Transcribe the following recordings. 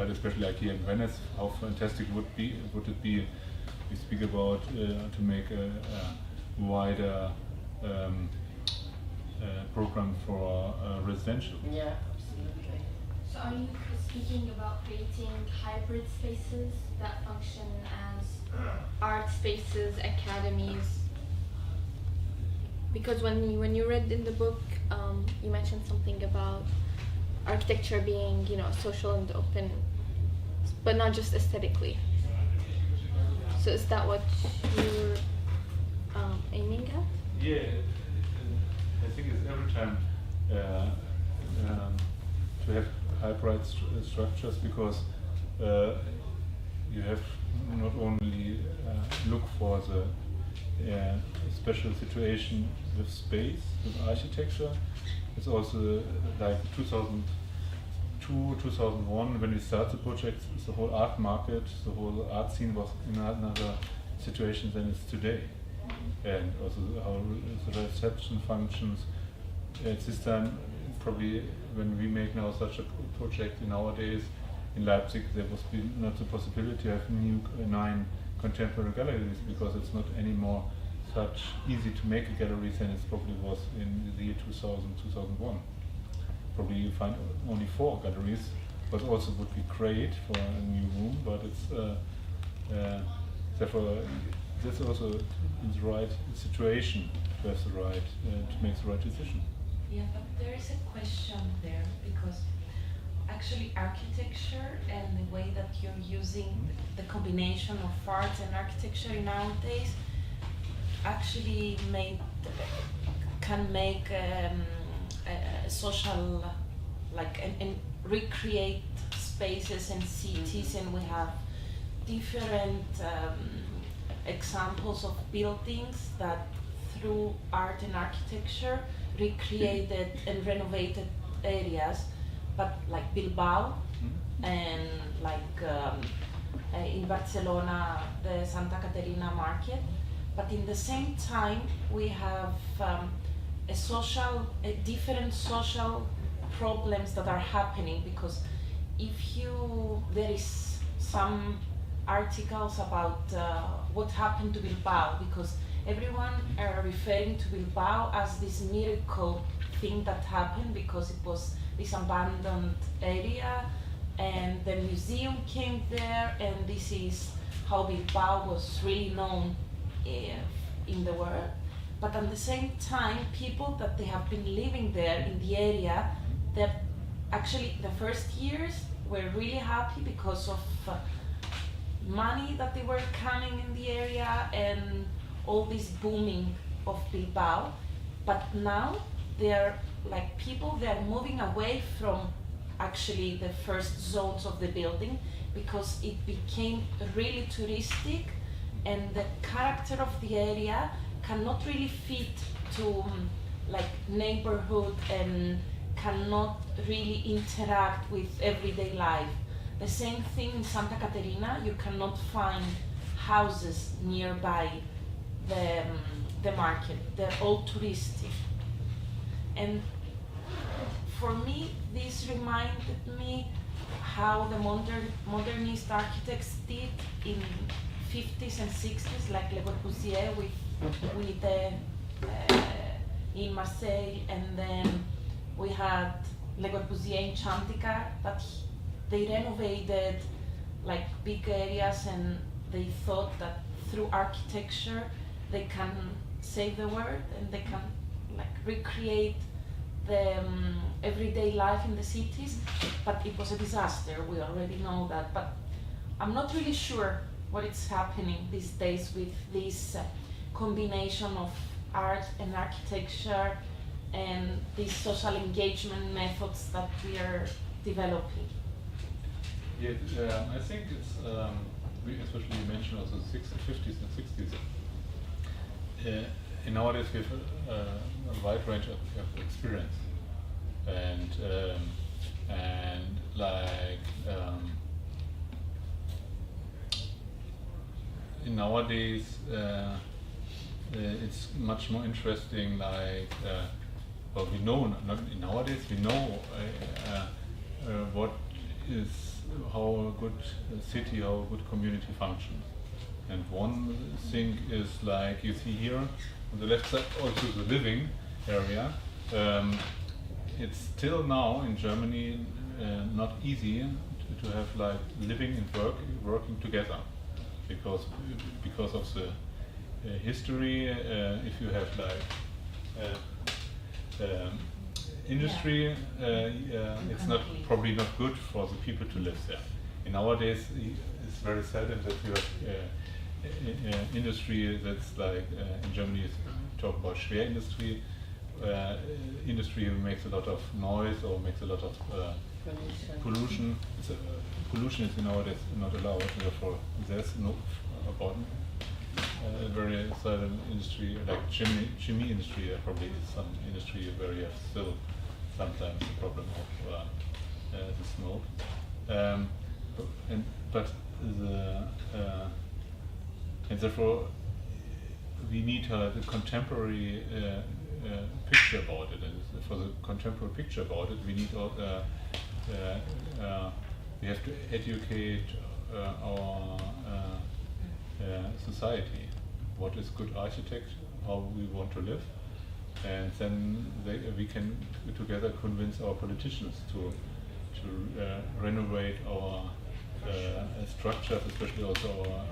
but especially like here in Venice, how fantastic would it be? We speak about to make a wider program for residential. Yeah, absolutely. So are you speaking about creating hybrid spaces that function as art spaces, academies? Because when you read in the book, you mentioned something about architecture being, social and open, but not just aesthetically. So is that what you're aiming at? Yeah, I think it's every time to have hybrid structures, because you have not only look for the special situation with space, with architecture. It's also like 2002, 2001, when we started the project, the whole art market, the whole art scene was in another situation than it's today. And also how the reception functions. At this time, probably when we make now such a project nowadays, in Leipzig there was not the possibility to have 9 contemporary galleries, because it's not anymore such easy to make a gallery than it probably was in the year 2000, 2001. Probably you find only 4 galleries, but also would be great for a new room, but it's therefore that's also in the right situation to have the right, to make the right decision. Yeah, but there is a question there, because actually architecture and the way that you're using the combination of art and architecture nowadays actually can make a social, and recreate spaces and cities, and we have different examples of buildings that through art and architecture recreated and renovated areas, but like Bilbao and in Barcelona, the Santa Caterina market. But in the same time, we have different social problems that are happening, because there is some articles about what happened to Bilbao, because everyone are referring to Bilbao as this miracle thing that happened, because it was this abandoned area and the museum came there, and this is how Bilbao was really known in the world. But at the same time, people that they have been living there in the area, that actually the first years were really happy because of money that they were coming in the area and all this booming of Bilbao. But now they're moving away from actually the first zones of the building, because it became really touristic, and the character of the area cannot really fit to neighborhood and cannot really interact with everyday life. The same thing in Santa Caterina, you cannot find houses nearby the market. They're all touristic. And for me, this reminded me how the modernist architects did in 50s and 60s, like Le Corbusier with in Marseille, and then we had Le Corbusier in Chandigarh, that they renovated big areas, and they thought that through architecture they can save the world, and they can recreate the everyday life in the cities. But it was a disaster, we already know that. But I'm not really sure what is happening these days with this combination of art and architecture and these social engagement methods that we are developing. Yeah, I think it's, especially you mentioned also the 50s and 60s. In nowadays we have a wide range of experience, and in nowadays it's much more interesting. Well, we know nowadays we know what is how a good city, how a good community functions. And one thing is like you see here on the left side, also the living area. It's still now in Germany not easy to have like living and working together, because of the history. If you have like industry, it's not probably not good for the people to live there. And nowadays, it's very seldom that you have industry that's like in Germany. Talk about Schwerindustrie, industry who makes a lot of noise or makes a lot of pollution. Pollution is nowadays not allowed. Therefore, there's no about very certain industry like chimney industry. Probably is some industry where you have still sometimes the problem of the smoke. And therefore we need a contemporary picture about it. And for the contemporary picture about it, we need we have to educate our society. What is good architecture? How we want to live, and then we can together convince our politicians to renovate our structures, especially also our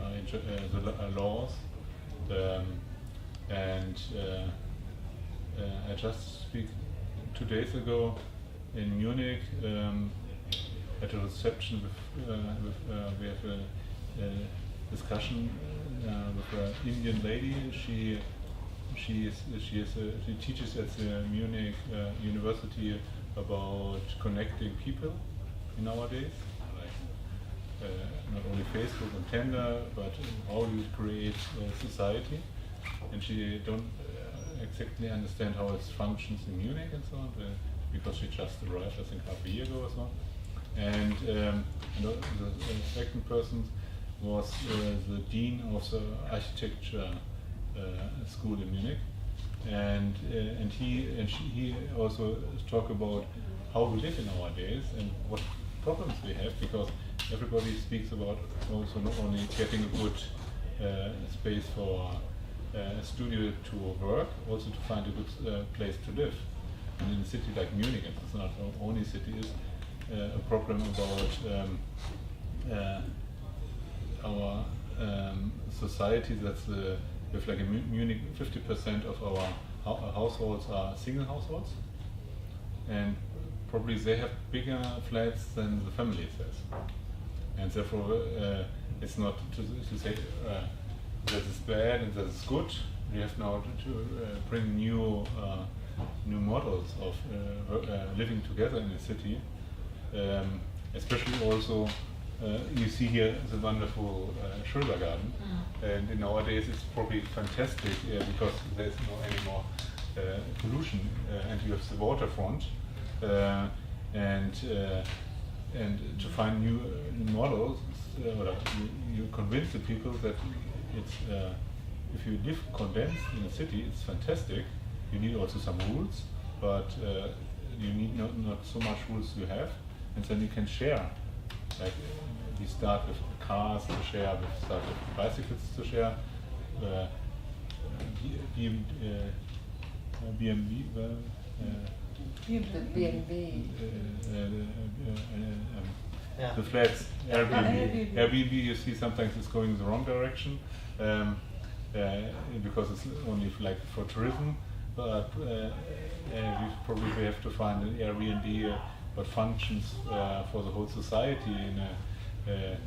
the laws. I just speak 2 days ago in Munich at a reception we have a discussion with an Indian lady. She teaches at the Munich University about connecting people nowadays, like not only Facebook and Tinder, but how you create society. And she don't exactly understand how it functions in Munich and so on, because she just arrived, I think, half a year ago or so. And the second person was the dean of the architecture school in Munich, and he also talk about how we live in our days and what problems we have, because everybody speaks about also not only getting a good space for a studio to work, also to find a good place to live. And in a city like Munich, and it's not the only city, is a problem about our society. That's with like in Munich, 50% of our households are single households, and probably they have bigger flats than the family has, and therefore it's not to say that is bad and that is good. We have now to bring new models of living together in the city, especially also. You see here the wonderful Schulbergarten, and nowadays it's probably fantastic because there's no anymore pollution, and you have the waterfront, and to find new models, you convince the people that it's if you live condensed in a city, it's fantastic. You need also some rules, but you need not so much rules you have, and then you can share. Like we start with cars to share, we start with bicycles to share, the flats, Airbnb, you see sometimes it's going in the wrong direction because it's only like for tourism, but we probably have to find an Airbnb what functions for the whole society and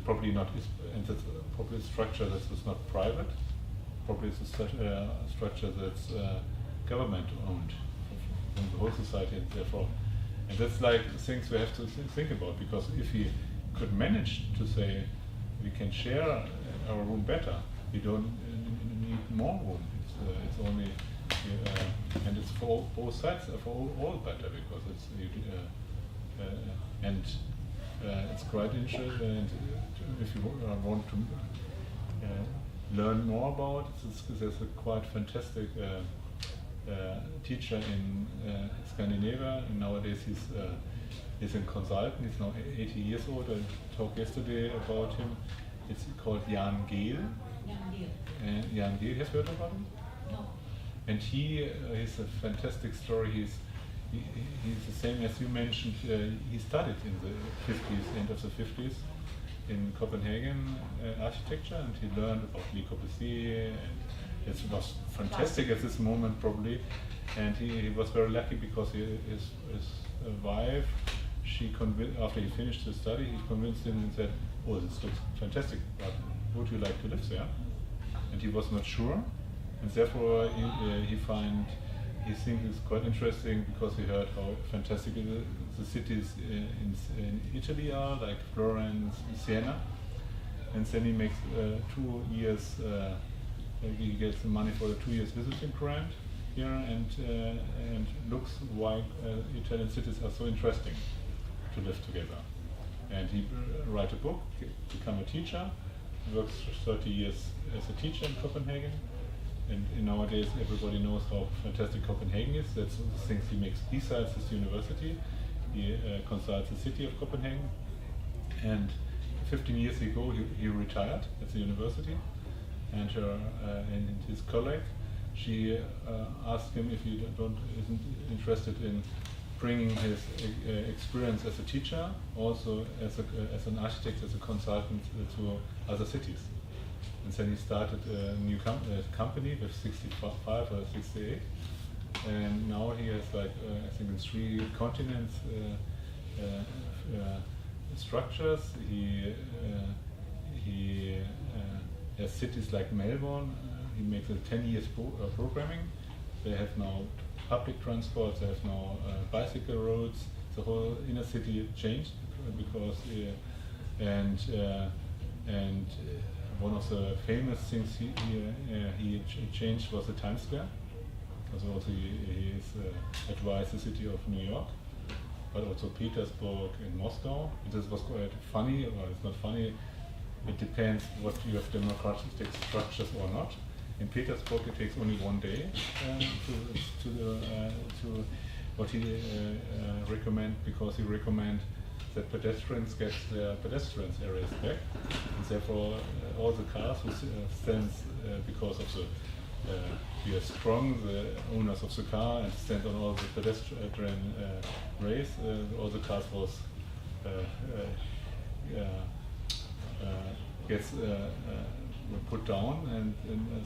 probably not is, and that's probably a structure that is not private. Probably it's a structure that's government owned from the whole society, and therefore, and that's like things we have to think about, because if we could manage to say we can share our room better, we don't need more room. It's only and it's for both sides, for all better, because it's and it's quite interesting. And if you want to learn more about it, there's a quite fantastic teacher in Scandinavia, and nowadays he's a consultant. He's now 80 years old. I talked yesterday about him. It's called Jan Gehl. Jan Gehl, have you heard about him? No. And he's a fantastic story. He's the same as you mentioned. He studied in the 50s, end of the 50s, in Copenhagen architecture, and he learned about Le Corbusier, and it was fantastic at this moment probably. And he was very lucky because his wife, after he finished his study, he convinced him and said, "Oh, this looks fantastic, but would you like to live there?" And he was not sure, and therefore he thinks it's quite interesting because he heard how fantastic the cities in Italy are, like Florence, Siena, and then he makes 2 years. He gets the money for a 2 years visiting grant here, and looks why Italian cities are so interesting to live together. And he write a book, become a teacher, works 30 years as a teacher in Copenhagen. And nowadays everybody knows how fantastic Copenhagen is. That's the things he makes besides his university. He consults the city of Copenhagen. And 15 years ago he retired at the university. And his colleague, she asked him if he isn't interested in bringing his experience as a teacher, also as an architect, as a consultant to other cities. And then he started a new company with 65 or 68, and now he has I think in 3 continents structures. He has cities like Melbourne. He makes a 10 years programming. They have now public transport. They have now bicycle roads. The whole inner city changed because one of the famous things he changed was the Times Square. Also he advised the city of New York, but also Petersburg and Moscow. This was quite funny, or it's not funny. It depends what you have democratic structures or not. In Petersburg, it takes only 1 day to what he recommend, because he recommend that pedestrians get their pedestrians areas back, and therefore all the cars who stand because of the we are strong, the owners of the car, and stand on all the pedestrian rays. All the cars was gets put down, and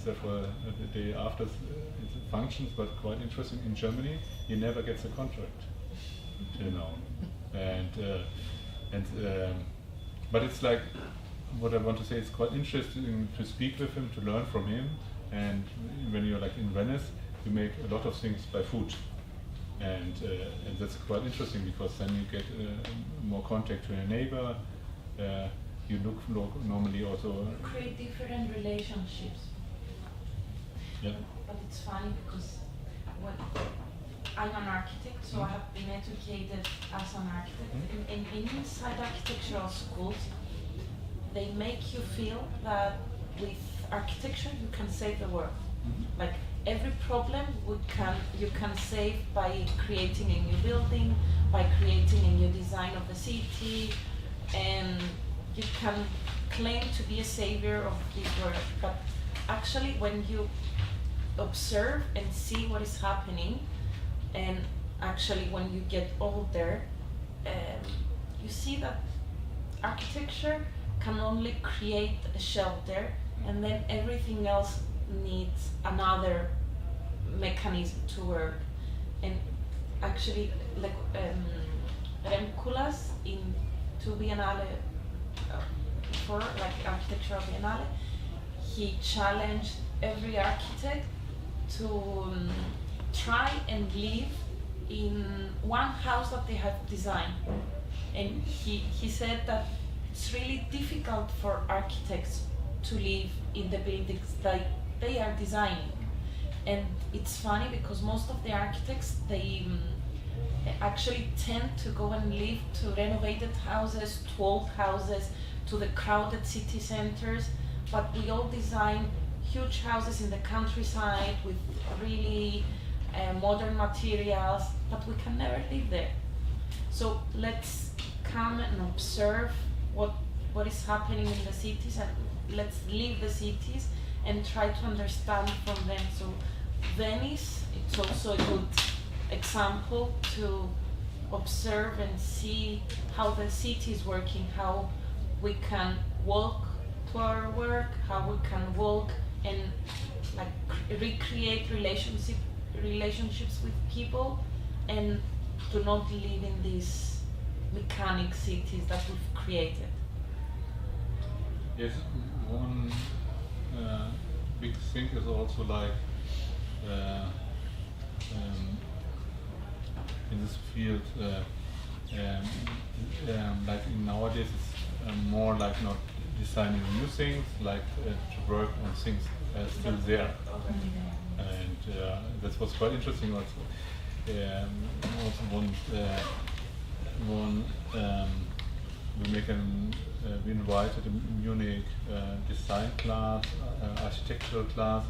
therefore the day after it functions. But quite interesting, in Germany, he never gets a contract till now. But it's like, what I want to say, it's quite interesting to speak with him, to learn from him. And when you're like in Venice, you make a lot of things by food, and that's quite interesting, because then you get more contact to your neighbor. You look normally also create different relationships. Yeah. But it's funny because I'm an architect, so I have been educated as an architect. And inside architectural schools, they make you feel that with architecture you can save the world. Like every problem you can save by creating a new building, by creating a new design of the city, and you can claim to be a savior of this world. But actually, when you observe and see what is happening, and actually when you get older, you see that architecture can only create a shelter, and then everything else needs another mechanism to work. And actually, like Rem Koolhaas in 2 Biennale, before, like architectural biennale, he challenged every architect to try and live in one house that they have designed. And he said that it's really difficult for architects to live in the buildings that they are designing. And it's funny because most of the architects, they actually tend to go and live to renovated houses, to old houses, to the crowded city centers, but we all design huge houses in the countryside with really modern materials, but we can never live there. So let's come and observe what is happening in the cities, and let's leave the cities and try to understand from them. So Venice, it's also a good example to observe and see how the city is working, how we can walk to our work, how we can walk and like recreate relationships with people, and to not live in these mechanic cities that we've created. Yes, one big thing is also like in this field, like nowadays it's more like not designing new things, like to work on things still there. And that was quite interesting also. We invited a Munich design class, architectural class,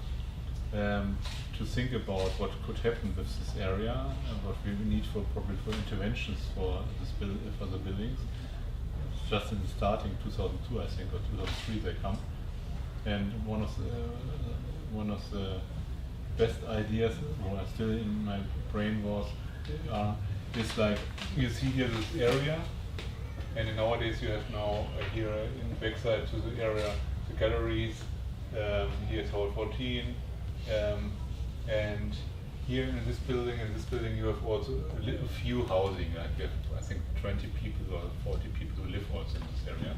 to think about what could happen with this area, what we need probably for interventions for the buildings. Just in the starting 2002, I think, or 2003 they come, and one of the best ideas, what are still in my brain was, is like you see here this area, and nowadays you have now here in the backside to the area the galleries. Here's Hall 14, and here in this building you have also a few housing. Like you have, I think 20 people or 40 people who live also in this area,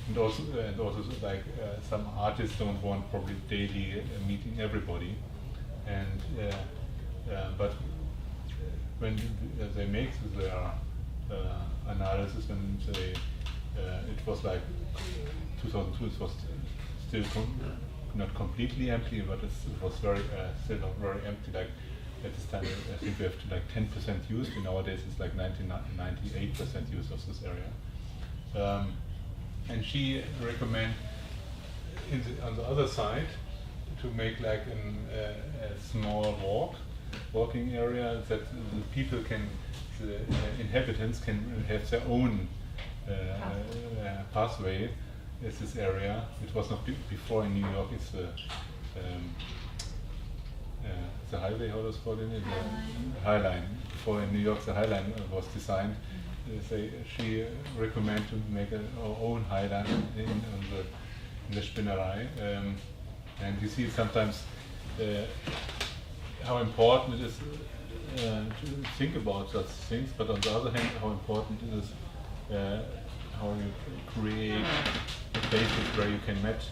and also like some artists don't want probably daily meeting everybody, and but when they make their analysis, and they it was like 2002, it was still not completely empty, but it was very still not very empty. Like at this time, I think we have to like 10% used, and nowadays it's like 98% use of this area. And she recommend on the other side to make like a small walking area that the people can, the inhabitants can have their own pathway. Is this area? It was not before in New York. It's the highway. How does it called in it? High Line. Before in New York, the High Line was designed. She recommend to make our own High Line in the Spinnerei, and you see sometimes how important it is to think about such things, but on the other hand, how important it is how you create a basis where you can match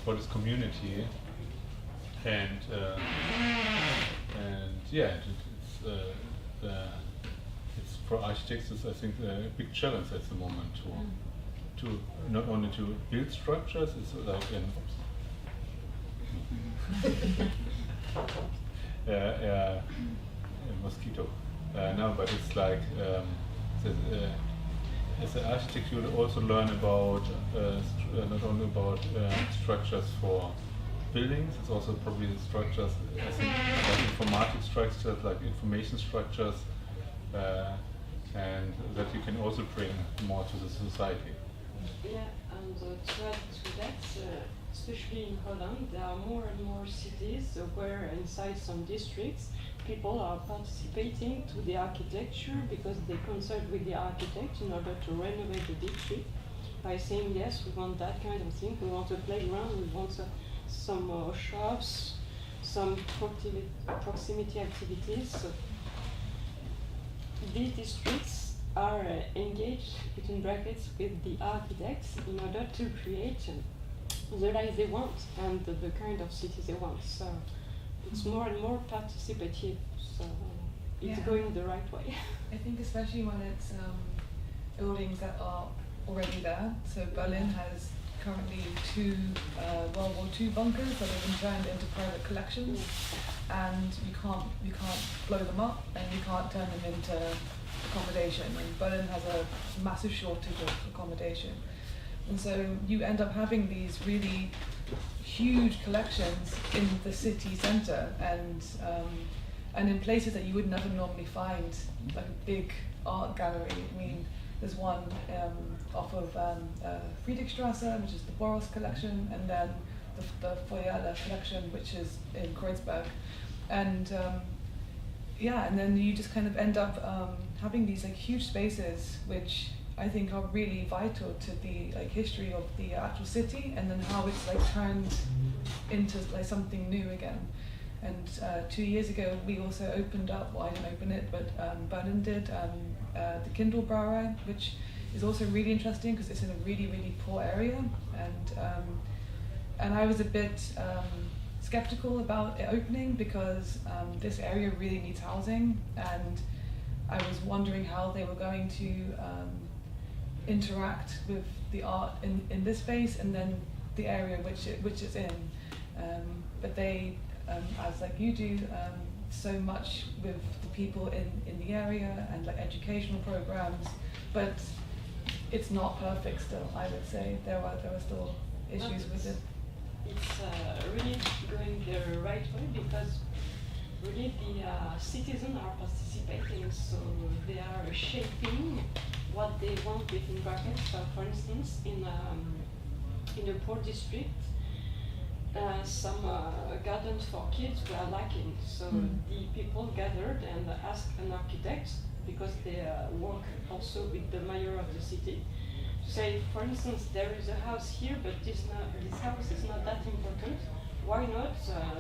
what is community, and yeah, it's for architects. I think a big challenge at the moment to not only to build structures. It's like a mosquito. No, but it's like as an architect, you will also learn about not only about structures for buildings. It's also probably structures, I think, like informatic structures, like information structures, and that you can also bring more to the society. Yeah, and to add to that, especially in Holland, there are more and more cities where inside some districts people are participating to the architecture because they consult with the architect in order to renovate the district by saying, yes, we want that kind of thing, we want a playground, we want some shops, some proximity activities. So these districts are engaged, between brackets, with the architects in order to create the life they want and the kind of cities they want. So it's more and more participative, so it's going the right way. I think especially when it's buildings that are already there. So Berlin has currently 2 World War II bunkers that have been turned into private collections, and you can't blow them up and you can't turn them into accommodation. And Berlin has a massive shortage of accommodation, and so you end up having these really huge collections in the city centre, and in places that you would never normally find, like a big art gallery. I mean, there's one off of Friedrichstrasse, which is the Boros collection, and then the Feuerle collection, which is in Kreuzberg. And and then you just kind of end up having these like huge spaces, which I think are really vital to the like history of the actual city, and then how it's like turned into like something new again. And 2 years ago, we also opened up. Well, I didn't open it, but Berlin did the Kindle Brauerei, which is also really interesting because it's in a really, really poor area, and I was a bit skeptical about it opening because this area really needs housing, and I was wondering how they were going to interact with the art in this space and then the area which it's in. But they, as like you do, so much with the people in the area and like educational programs, but it's not perfect still. I would say there are still issues with it. It's really going the right way because really the citizens are participating, so they are shaping what they want within brackets. So for instance, in a poor district, some gardens for kids were lacking. So the people gathered and asked an architect, because they work also with the mayor of the city, to say, for instance, there is a house here, but this house is not that important. Why not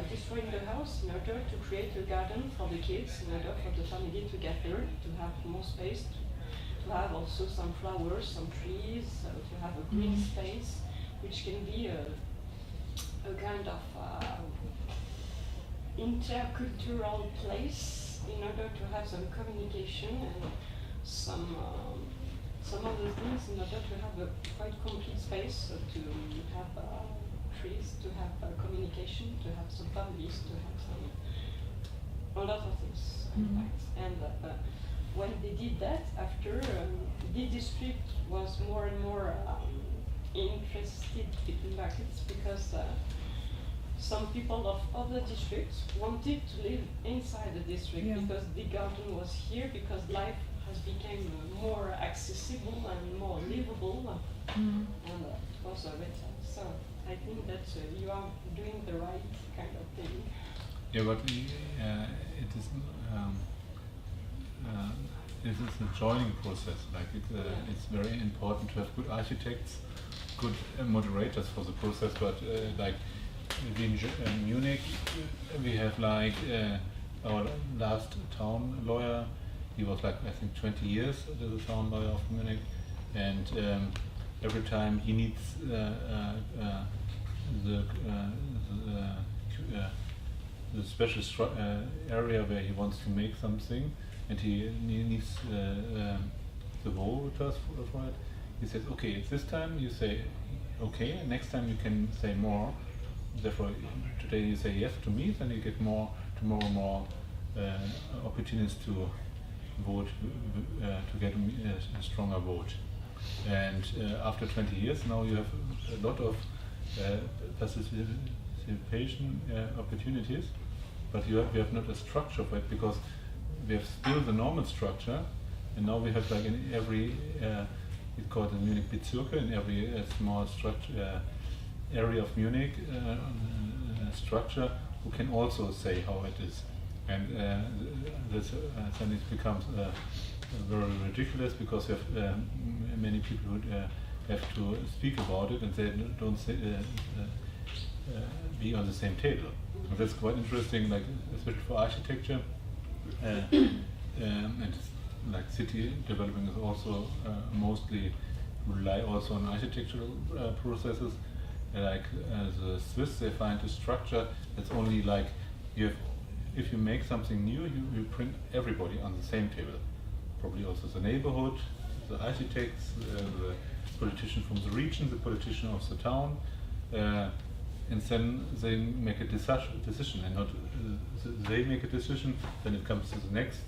destroy the house in order to create a garden for the kids, in order for the family to gather, to have more space, to have also some flowers, some trees, to have a green space, which can be a kind of intercultural place in order to have some communication and some other things in order to have a quite complete space, to have trees, to have communication, to have some families, to have a lot of things. And when they did that, after the district was more and more interested in brackets because some people of other districts wanted to live inside the district because the garden was here, because life has become more accessible and more livable, and it was better. So I think that you are doing the right kind of thing. Yeah, but it is a joining process. Like it's very important to have good architects, good moderators for the process. But like in Munich, we have like our last town lawyer. He was like, I think, 20 years the town lawyer of Munich, and every time he needs the special area where he wants to make something, and he needs the voters for it. He says, okay, it's this time you say okay, and next time you can say more. Therefore, today you say yes to me, then you get tomorrow more opportunities to vote, to get a stronger vote. And after 20 years, now you have a lot of participation opportunities, but we have not a structure for it, because we have still the normal structure, and now we have like in every, it's called the Munich Bezirke, in every small structure area of Munich structure, who can also say how it is. And this then it becomes very ridiculous, because you have many people who have to speak about it, and they don't say, be on the same table. And that's quite interesting, like especially for architecture, and like city development is also mostly rely also on architectural processes. Like the Swiss, they find a structure that's only like if you make something new, you bring everybody on the same table. Probably also the neighborhood, the architects, the politician from the region, the politician of the town, and then they make a decision, and not they make a decision. Then it comes to the next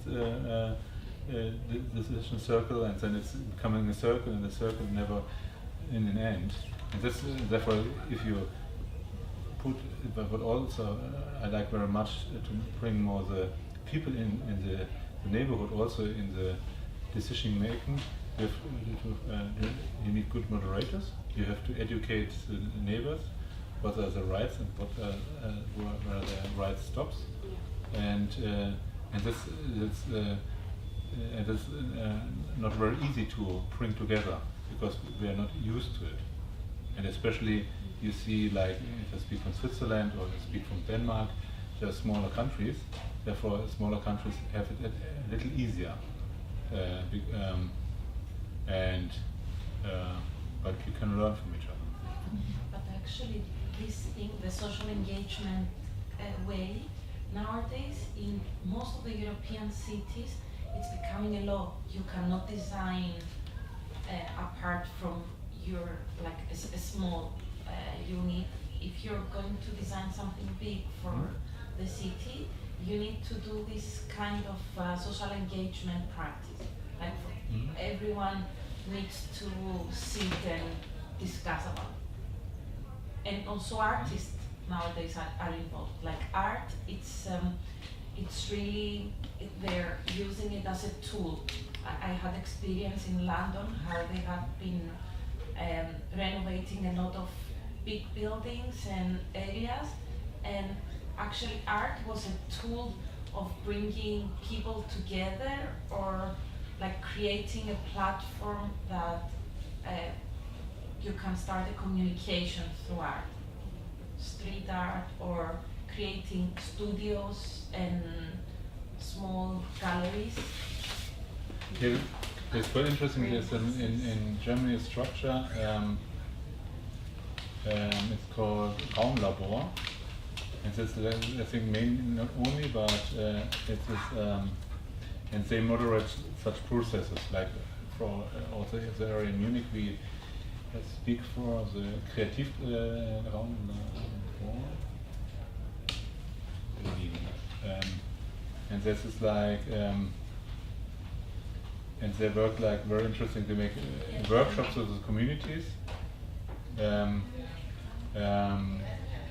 decision circle, and then it's becoming a circle, and the circle never in an end. And that's therefore, if you put, but also I like very much to bring more the people in the neighborhood also in the decision making. You need good moderators. You have to educate the neighbors what are the rights and where the rights stops, and this not very easy to bring together because we are not used to it, and especially you see like if I speak from Switzerland or I speak from Denmark, they are smaller countries. Therefore, smaller countries have it a little easier, but you can learn from each other. But actually, this thing, the social engagement way, nowadays in most of the European cities, it's becoming a law. You cannot design apart from your like a small unit. If you're going to design something big for the city, you need to do this kind of social engagement practice. Like everyone needs to sit and discuss about it. And also artists nowadays are involved. Like art, it's really, they're using it as a tool. I had experience in London how they have been renovating a lot of big buildings and areas, and actually art was a tool of bringing people together or like creating a platform that you can start a communication through art, street art, or creating studios and small galleries. Yeah, it's very interesting. There's in Germany a structure. It's called Raumlabor, and this I think mainly not only, but it is, and they moderate such processes. Like for also in the area in Munich, we speak for the Kreativ Raumlabor, and this is like. And they work like very interesting. They make workshops with the communities.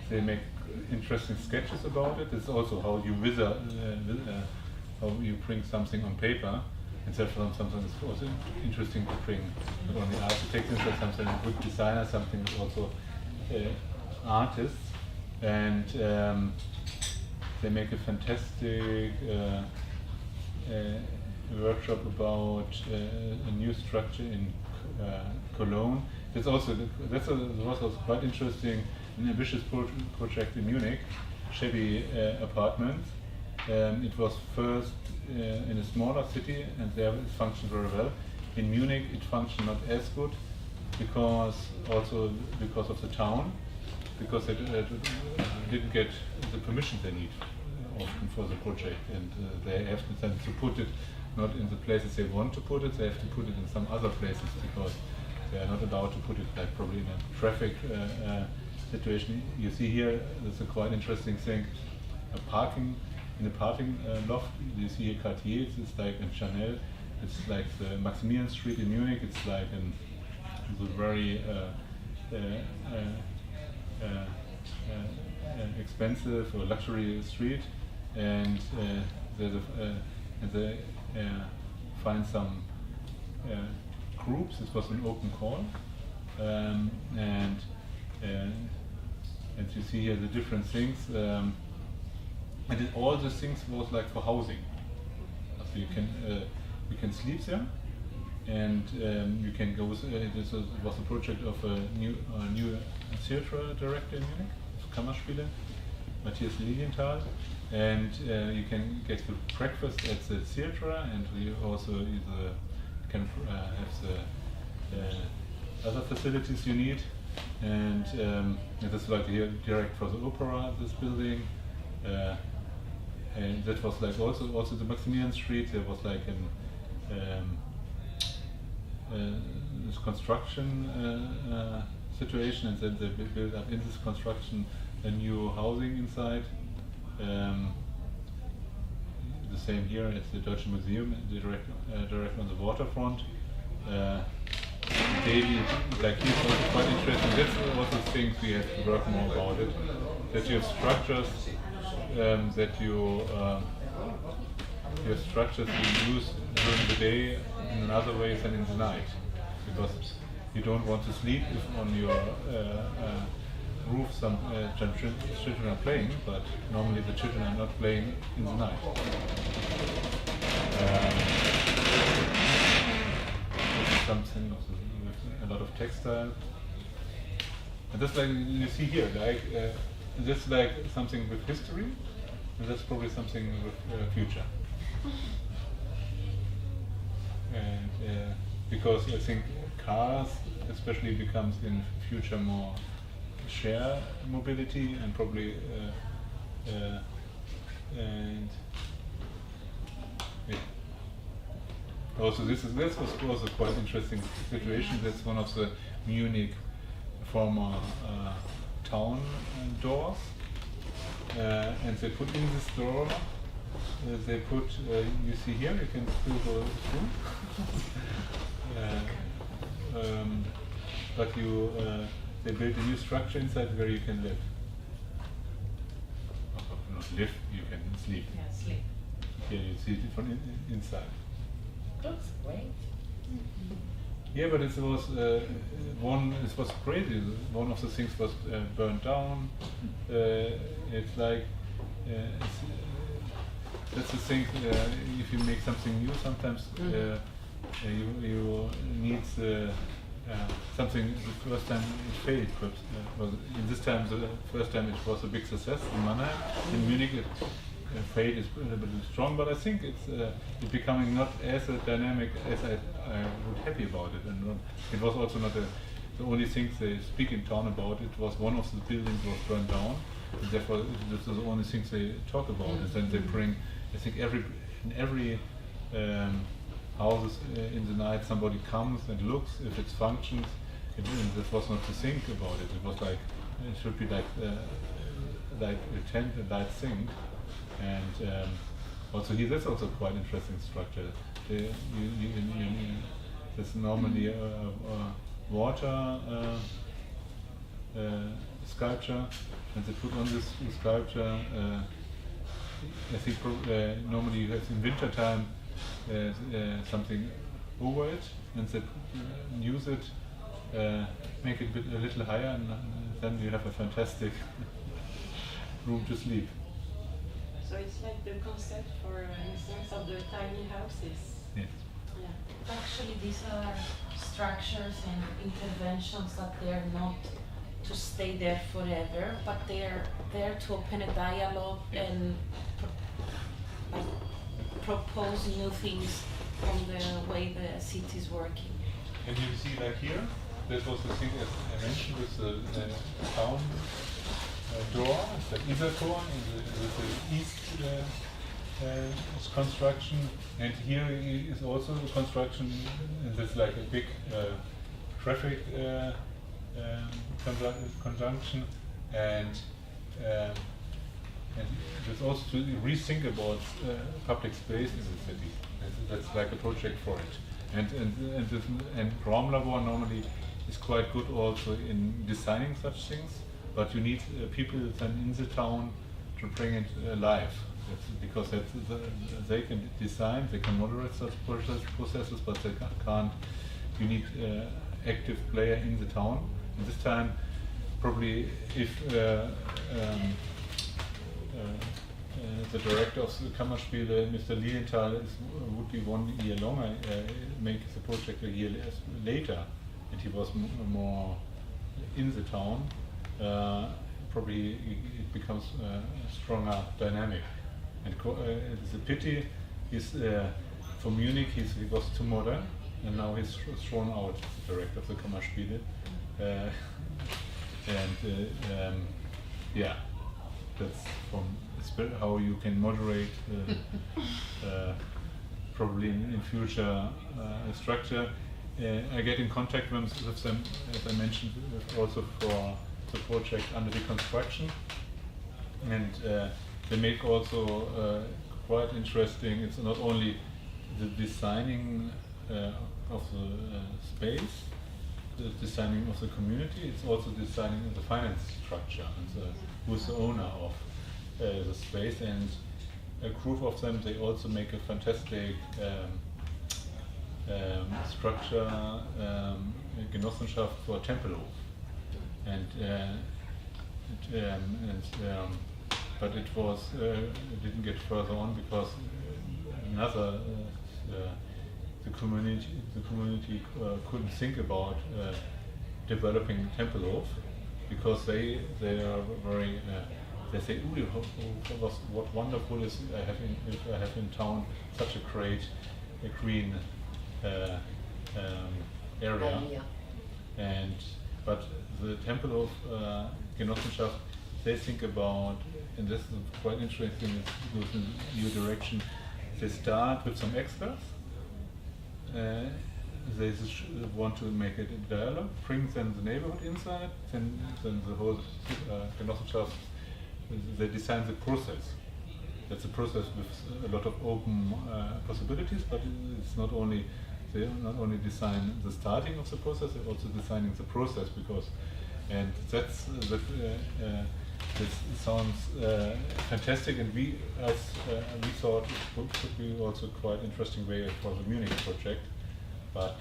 They make interesting sketches about it. It's also how you how you bring something on paper. And therefore something is also interesting to bring not only architects, but something good designers, something also artists. And they make a fantastic workshop about a new structure in Cologne. That's also quite interesting. An ambitious project in Munich, shabby apartments. It was first in a smaller city, and there it functioned very well. In Munich, it functioned not as good because of the town, because they didn't get the permission they need often for the project, and they have to put it not in the places they want to put it, they have to put it in some other places because they are not allowed to put it like probably in a traffic situation. You see here, there's a quite interesting thing, in the parking loft. You see here Cartier, it's like in Chanel, it's like the Maximilian Street in Munich, it's like the very expensive or luxury street, and they find some groups. It was an open call, and you see here the different things, and all the things was like for housing. So you can sleep there, and you can go. This was a project of a new theater director in Munich, Kammerspiele, Matthias Lilienthal. And you can get the breakfast at the theater, and you also can have the other facilities you need. And this is like here direct for the opera, this building. And that was like also the Maximilian Street. There was like this construction situation, and then they built up in this construction a new housing inside. The same here at the Deutsche Museum, direct on the waterfront, daily, like he's also quite interesting. That's also things we have to work more about it. That you have structures that you use during the day in another way than in the night, because you don't want to sleep if on your roof some children are playing, but normally the children are not playing in the night. This is something with a lot of textile. And that's like you see here, like that's like something with history, and that's probably something with future. And because I think cars especially becomes in future more share mobility, and probably and yeah. Also this was also quite interesting situation. That's one of the Munich former town doors, and they put in this door. They put, you see here, you can still go through. But they built a new structure inside where you can live. Not live, you can sleep. Yeah, sleep. Here you see it from inside. Looks great. Yeah, but it was it was crazy. One of the things was burned down. It's like that's the thing. If you make something new, sometimes you need something. The first time it failed, but in this time the first time it was a big success in Mannheim. In Munich it failed is a little bit strong, but I think it's becoming not as dynamic as I would happy about it. And it was also not the only thing they speak in town about. It was one of the buildings was burned down, and therefore this is the only thing they talk about. And then they bring, I think in every houses in the night somebody comes and looks if it functions. This was not to think about it. It was like it should be like a tent, a light thing. And also here, that's also quite interesting structure. There's normally water sculpture, and they put on this sculpture. I think normally you have in winter time something over it, and they use it, make it a little higher, and then you have a fantastic room to sleep. So it's like the concept, for instance, of the tiny houses. Yes. Yeah. Actually, these are structures and interventions that they're not to stay there forever, but they're there to open a dialogue and propose new things on the way the city is working. And you see, like here, that was the thing as I mentioned with the town door, it's the Isartor with the east construction, and here is also the construction, and it's like a big traffic conjunction, and there's also to rethink about public space in the city. That's like a project for it, and Raumlabor normally is quite good also in designing such things, but you need people then in the town to bring it alive. Because they can design, they can moderate such processes, but they can't. You need active player in the town. And this time, probably if the director of the Kammerspiele, Mr. Lilienthal, would be 1 year longer, make the project a year later, and he was more in the town, probably it becomes a stronger dynamic. And it's a pity. For Munich, he was too modern, and now he's thrown out, the director of the Kammerspiele. Yeah, that's from how you can moderate probably in future structure. I get in contact with them, as I mentioned, also for the project under the construction, and they make also quite interesting. It's not only the designing of the space, the designing of the community, it's also designing the finance structure and who's the owner of the space. And a group of them, they also make a fantastic structure, Genossenschaft for Tempelhof. But it was didn't get further on because another the community couldn't think about developing Tempelhof because they are very they say, "Ooh, what wonderful is if I have in town such a great green area." But the Tempelhof Genossenschaft, they think about, and this is quite interesting, it goes in a new direction. They start with some experts. They want to make it a dialogue, bring then the neighborhood inside, then the whole Genossenschaft, they design the process. That's a process with a lot of open possibilities, but it's not only, they not only design the starting of the process, they're also designing the process and this sounds fantastic, and we thought it could be also quite interesting way for the Munich project, but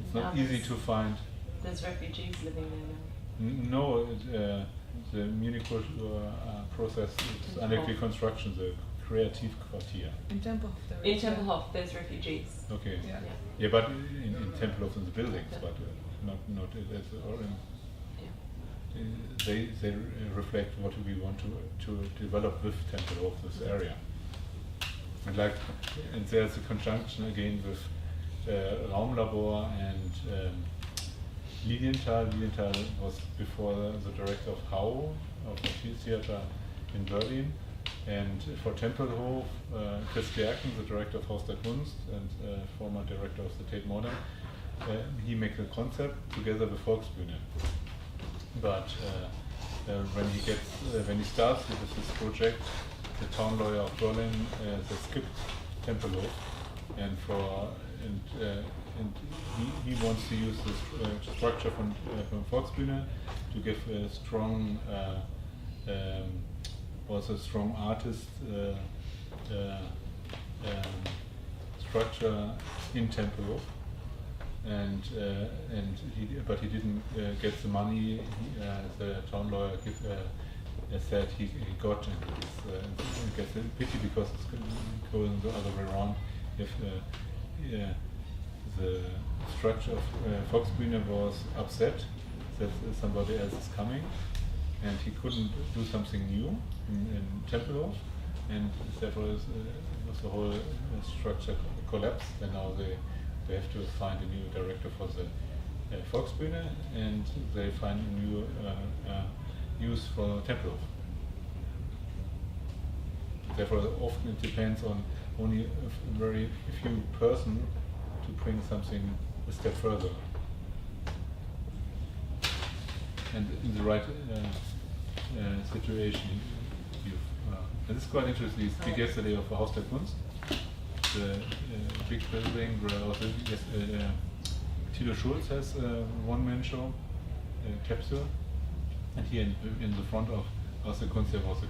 it's not easy to find. There's refugees living there now. No, the Munich process is under construction, the Creative Quartier. In Tempelhof there In is, Tempelhof, there's refugees. Okay. Yeah. Yeah, but in Tempelhof in the buildings, but not as or in. They reflect what we want to develop with Tempelhof, this area. And there's a conjunction again with Raumlabor and Lilienthal. Lilienthal was before the director of Hau, of the theater in Berlin. And for Tempelhof, Chris Gerken, the director of Haus der Kunst and former director of the Tate Modern, he made the concept together with Volksbühne. But when he starts with this project, the town lawyer of Berlin they skipped Tempelhof, and he wants to use this structure from Volksbühne to give a strong, also strong artist structure in Tempelhof. But he didn't get the money. The town lawyer said he got, and it's gets a pity because it's going the other way around. If the structure of Volksbühne was upset that somebody else is coming, and he couldn't do something new in Tempelhof, and therefore the whole structure collapsed, and now they have to find a new director for the Volksbühne, and they find a new use for Tempelhof. Therefore, often it depends on only a very few person to bring something a step further, and in the right situation. And this is quite interesting. We speak yesterday of Haus der Kunst, the big building where also Thilo Schulz has a one-man show, Capsule, and here in the front of Haus der Kunst there was a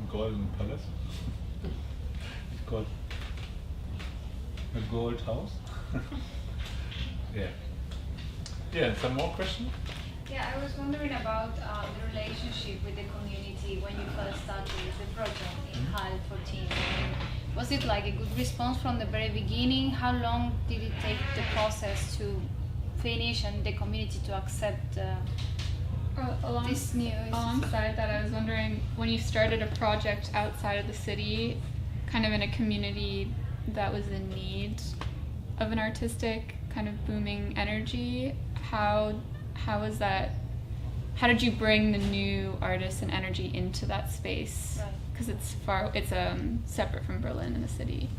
golden palace. It's called a gold house. Yeah, some more questions? Yeah, I was wondering about the relationship with the community when you first started the project in HAL 14. Was it like a good response from the very beginning? How long did it take the process to finish and the community to accept this new? Alongside that, I was wondering, when you started a project outside of the city, kind of in a community that was in need of an artistic kind of booming energy, how was that? How did you bring the new artists and energy into that space? Because it's separate from Berlin and the city.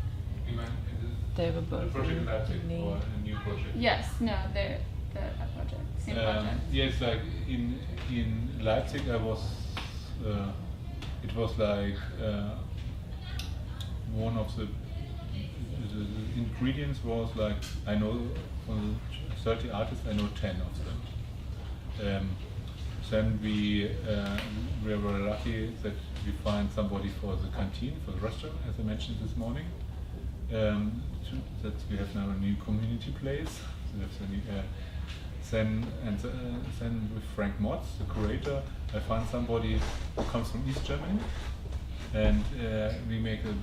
They were both project in Leipzig or a new project? Yes, no, they're the project, same project. Yes, like in Leipzig, I was. It was like one of the the ingredients was like, I know from the 30 artists, I know 10 of them. Then we were very lucky that we find somebody for the canteen, for the restaurant, as I mentioned this morning. That we have now a new community place. Then with Frank Motz, the curator, I found somebody who comes from East Germany, and we make it.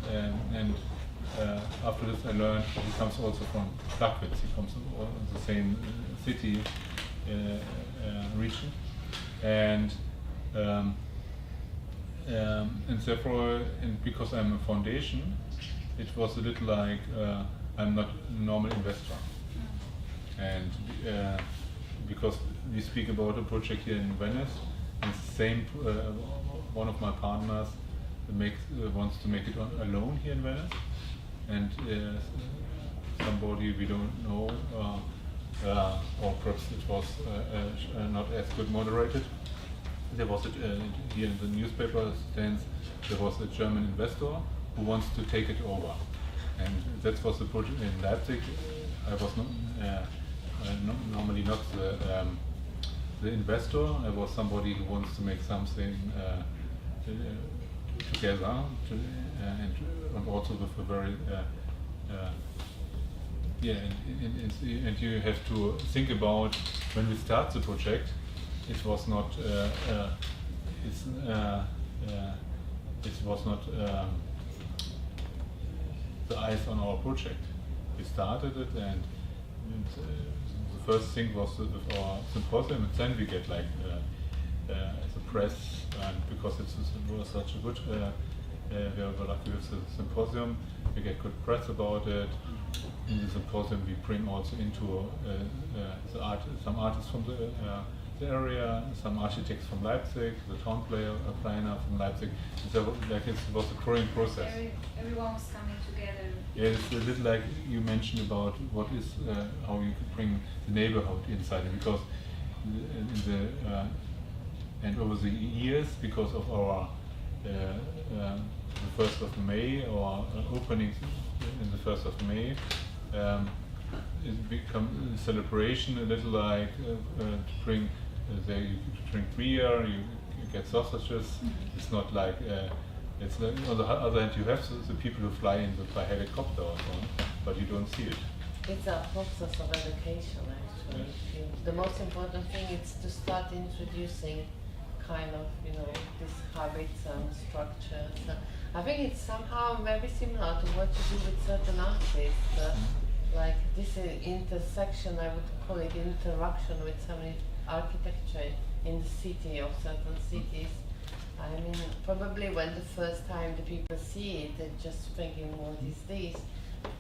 After this, I learned he comes also from Plagwitz. He comes from the same city region, and therefore, and because I'm a foundation, it was a little like I'm not a normal investor, and because we speak about a project here in Venice, and same one of my partners wants to make it alone here in Venice, and somebody we don't know, or perhaps it was not as good moderated. There was here in the newspaper stands there was a German investor who wants to take it over, and that was the project in Leipzig. I was normally not the investor. I was somebody who wants to make something together, and also with a very and you have to think about when we start the project. It was not the eyes on our project. We started it, and the first thing was with our symposium, and then we get like the press, and because it was such a good, we were lucky with the symposium, we get good press about it. In the symposium, we bring also into some artists from the area, some architects from Leipzig, the town planner from Leipzig. So like it was a growing process. Everyone was coming together. Yeah, it's a little like you mentioned about what is how you could bring the neighborhood inside it, because and over the years, because of our the 1st of May or openings in the 1st of May, it become a celebration, a little like to bring. You drink beer, you get sausages. It's not like it's like, on the other hand, you have the people who fly in by helicopter or so on, but you don't see it. It's a process of education, actually. Yeah. The most important thing is to start introducing kind of, these habits and structures. I think it's somehow very similar to what you do with certain artists. Like this intersection, I would call it interaction with some architecture in the city of certain cities. I mean, probably when the first time the people see it, they're just thinking, what is this?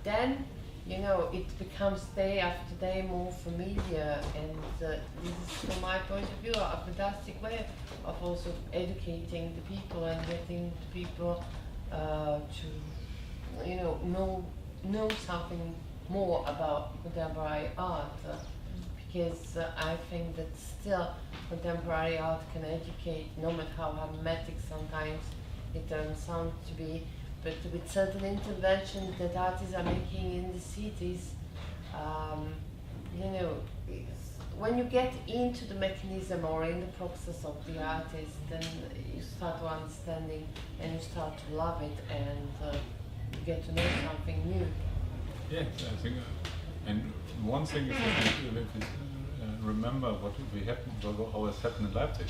Then, it becomes day after day more familiar, and this is, from my point of view, a fantastic way of also educating the people and getting the people to, know something more about contemporary art. Because I think that still contemporary art can educate, no matter how hermetic sometimes it turns out to be, but with certain interventions that artists are making in the cities, when you get into the mechanism or in the process of the artist, then you start to understanding and you start to love it, and you get to know something new. Yes, I think, and one thing is that remember what we happened, how it's happened in Leipzig.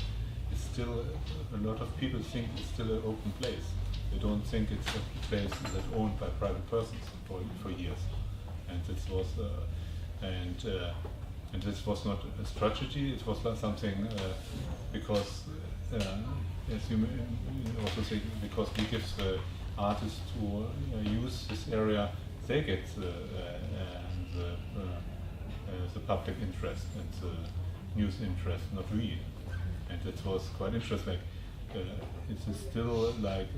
It's still a lot of people think it's still an open place. They don't think it's a place that's owned by private persons for years, and this was and this was not a strategy. It was like something because as you also say, because we give the artists who use this area, they get the public interest and the news interest, not we. And it was quite interesting. It is still like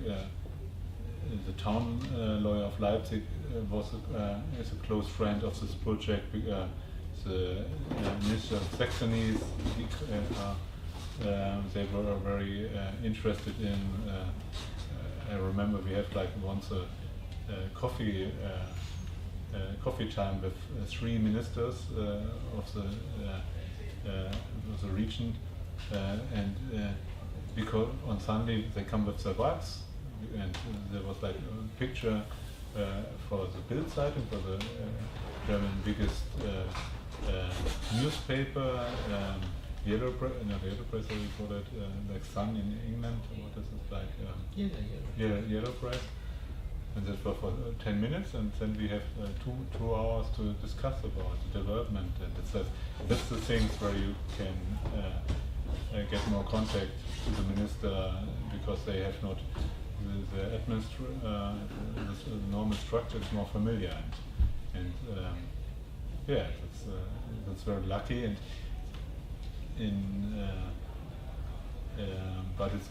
the town lawyer of Leipzig is a close friend of this project. The Minister of Saxony, they were very interested in. I remember we had like once a coffee coffee time with 3 ministers of the region, and because on Sunday they come with their wives, and there was like a picture for the Bild Zeitung, for the German biggest newspaper, yellow press, not yellow press, how we call it, like Sun in England. What is it like? Yellow press. And that was for 10 minutes, and then we have 2 hours to discuss about the development. And that's the things where you can get more contact to the minister, because they have not the normal structure is more familiar, and yeah, that's very lucky. And but it's,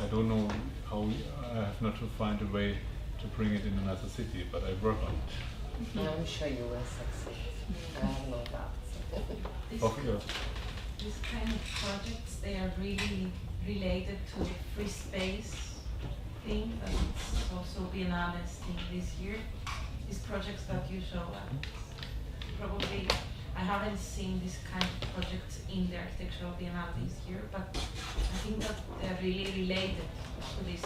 I don't know how I have not to find a way to bring it in another city, but I work on it. I'm sure you will succeed. I have no doubts. These kind of projects, they are really related to the free space thing, but it's also Biennale's thing this year. These projects that you show us, probably I haven't seen this kind of projects in the Architectural Biennale this year, but I think that they're really related to this,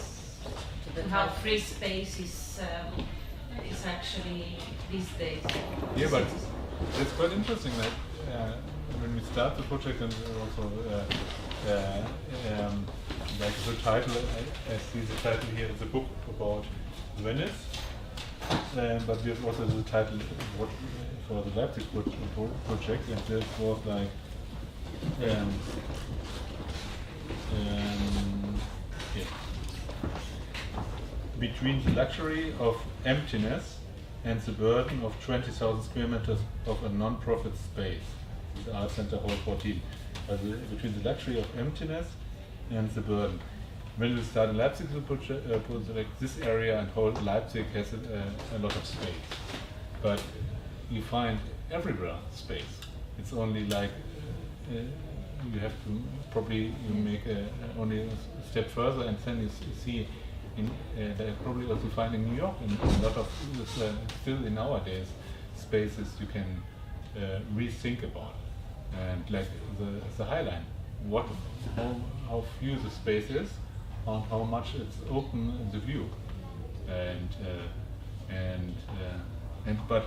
to how free space is actually these days. Yeah, but it's quite interesting that when we start the project, and also like the title, I see the title here is a book about Venice, but we have also the title for the Leipzig project, and this was like yeah. Between the luxury of emptiness and the burden of 20,000 square meters of a non-profit space, the Art Center Hall 14. Between the luxury of emptiness and the burden. When we started Leipzig, the project, this area and whole Leipzig has a lot of space, but you find everywhere space. It's only like you have to probably make only a step further, and then you see. They probably also find in New York, and a lot of still in nowadays spaces you can rethink about, and like the High Line, how few the space is, on how much it's open in the view, and but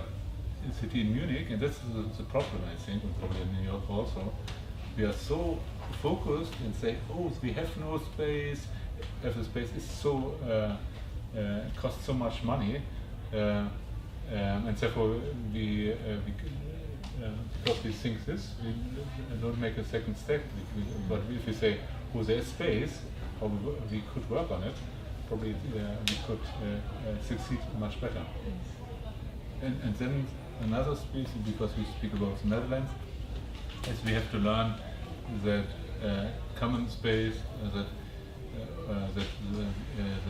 the city in Munich, and that's the problem, I think, and probably in New York also, we are so focused and say, oh, we have no space. If the space is so costs so much money, and therefore we because we think this, we don't make a second step. But if we say, oh, there's space, how we could work on it, probably we could succeed much better. And then another space, because we speak about the Netherlands, is we have to learn that common space, that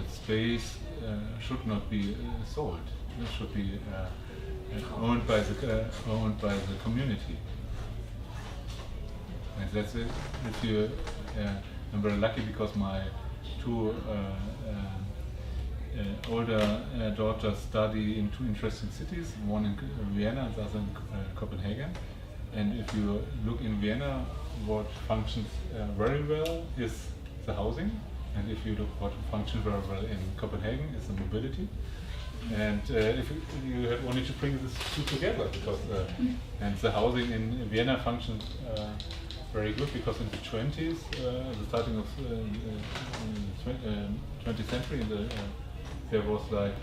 space should not be sold. It should be owned by the community. And that's it. If you, I'm very lucky because my 2 older daughters study in 2 interesting cities, one in Vienna and the other in Copenhagen. And if you look in Vienna, what functions very well is the housing. And if you look what functions very well in Copenhagen, is the mobility. And if you have only to bring these 2 together, because and the housing in Vienna functions very good, because in the 20s, the starting of 20th century, there was like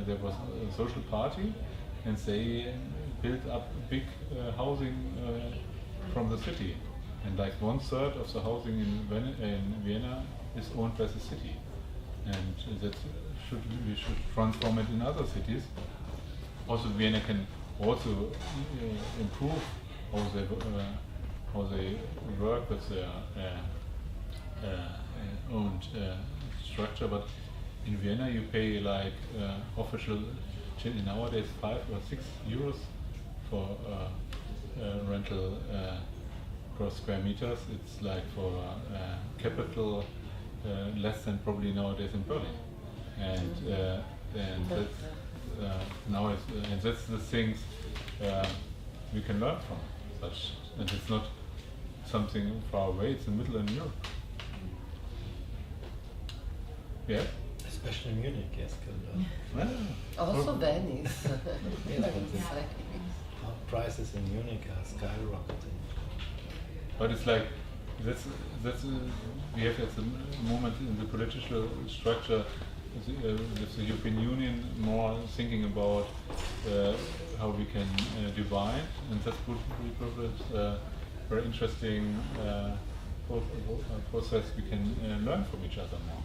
there was a social party, and they built up big housing from the city. And like 1/3 of the housing in Vienna is owned by the city, and we should transform it in other cities. Also, Vienna can also improve how they work with their owned structure. But in Vienna, you pay like official nowadays 5 or 6 euros for rental. Square meters. It's like for capital less than probably nowadays in Berlin. and that's now and that's the things we can learn from such, and it's not something far away. It's in middle in Europe. Yeah. Especially Munich, yes. Also Venice. Prices in Munich are skyrocketing. But it's like that's we have at the moment in the political structure with the European Union more thinking about how we can divide, and that would be a very interesting process we can learn from each other more,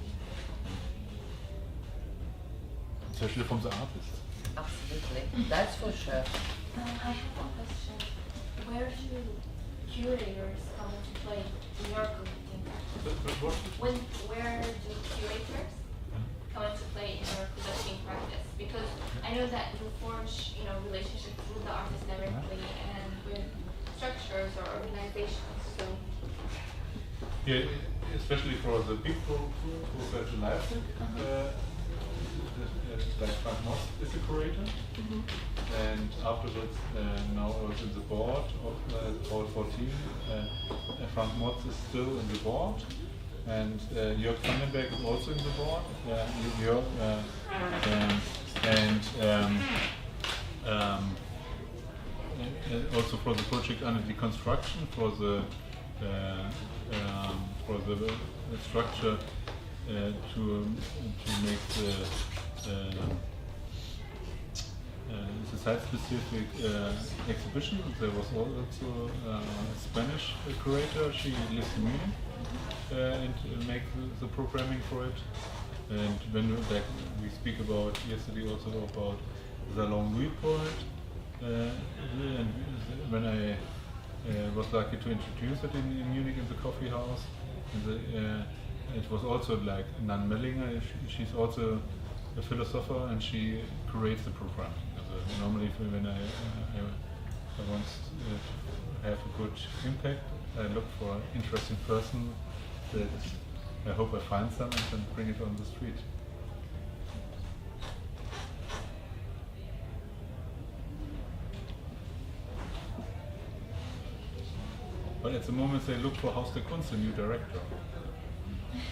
especially from the artists. Absolutely, that's for sure. I have one question. Where do curators come into play in your collecting practice? Where do curators come into play in your collecting practice? Because I know that you forge, relationships with the artists directly and with structures or organizations. So Yeah, especially for the big process in Leipzig, like Frank Moss is a curator, and afterwards now I was in the board of Hall 14. Frank Moss is still in the board, and Jörg Vandenberg is also in the board. Also for the project under deconstruction, for the structure to make the site-specific exhibition. There was also a Spanish curator. She lives in Munich and make the programming for it. And when we speak about yesterday also about the Long Louis project, and when I was lucky to introduce it in Munich in the coffee house, and it was also like Nan Mellinger. She's also a philosopher, and she creates the program. Normally, when I want to have a good impact, I look for an interesting person that I hope I find some and then bring it on the street. But at the moment they look for Haus der Kunst, a new director.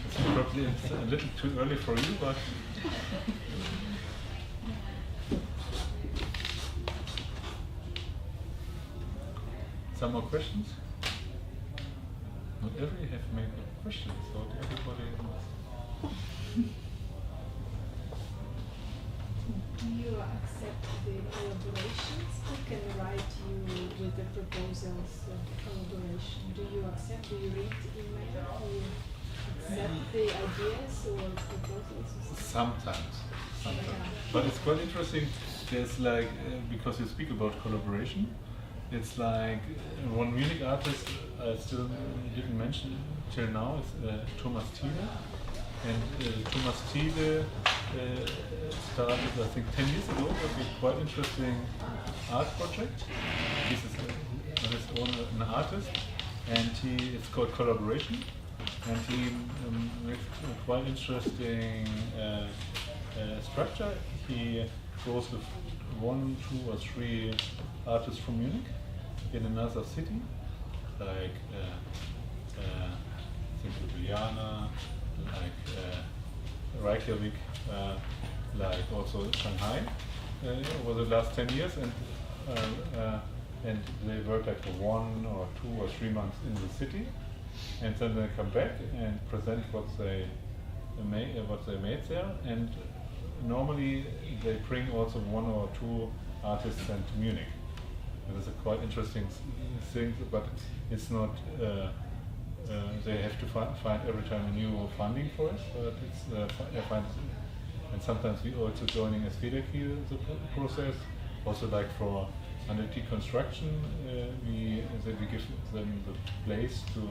It's probably a little too early for you, but some more questions? Not every have made questions, so everybody knows. Do you accept the collaborations? Who can write you with the proposals of collaboration? Do you accept? Do you read email? Do you accept the ideas or proposals? Sometimes. But it's quite interesting. There's like, because you speak about collaboration, it's like one Munich artist I still didn't mention till now is Thomas Thiele. And Thomas Thiele started, I think, 10 years ago with a quite interesting art project. He's on his own an artist, and it's called Collaboration. And he makes a quite interesting structure. He goes with 1, 2, or 3 artists from Munich in another city, like I think Ljubljana, like Reykjavik, like also Shanghai, over the last 10 years, and they work like for 1 or 2 or 3 months in the city, and then they come back and present what they made there. And normally they bring also 1 or 2 artists then to Munich. It is a quite interesting thing, but it's not. They have to find every time a new funding for it, but it's I find, and sometimes we also joining as Federkiel the process. Also, like for under deconstruction, we give them the place to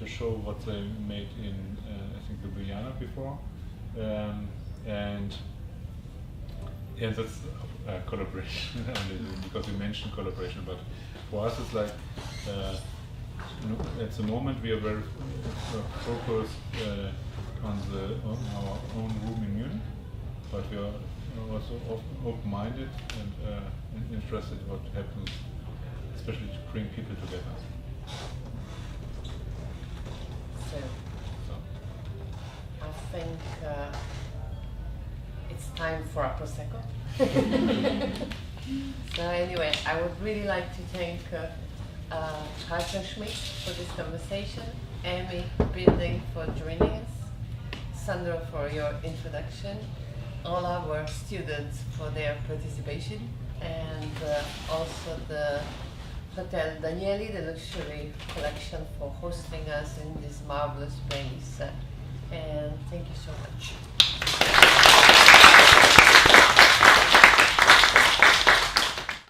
show what they made in I think Ljubljana before, and that's collaboration because we mentioned collaboration, but for us it's like at the moment we are very focused on our own room in Munich, but we are also open-minded and interested in what happens, especially to bring people together. So I think it's time for a prosecco. So anyway, I would really like to thank Karsten Schmitz for this conversation, Amy Building for joining us, Sandro for your introduction, all our students for their participation, and also the Hotel Danieli, the luxury collection, for hosting us in this marvelous place. And thank you so much.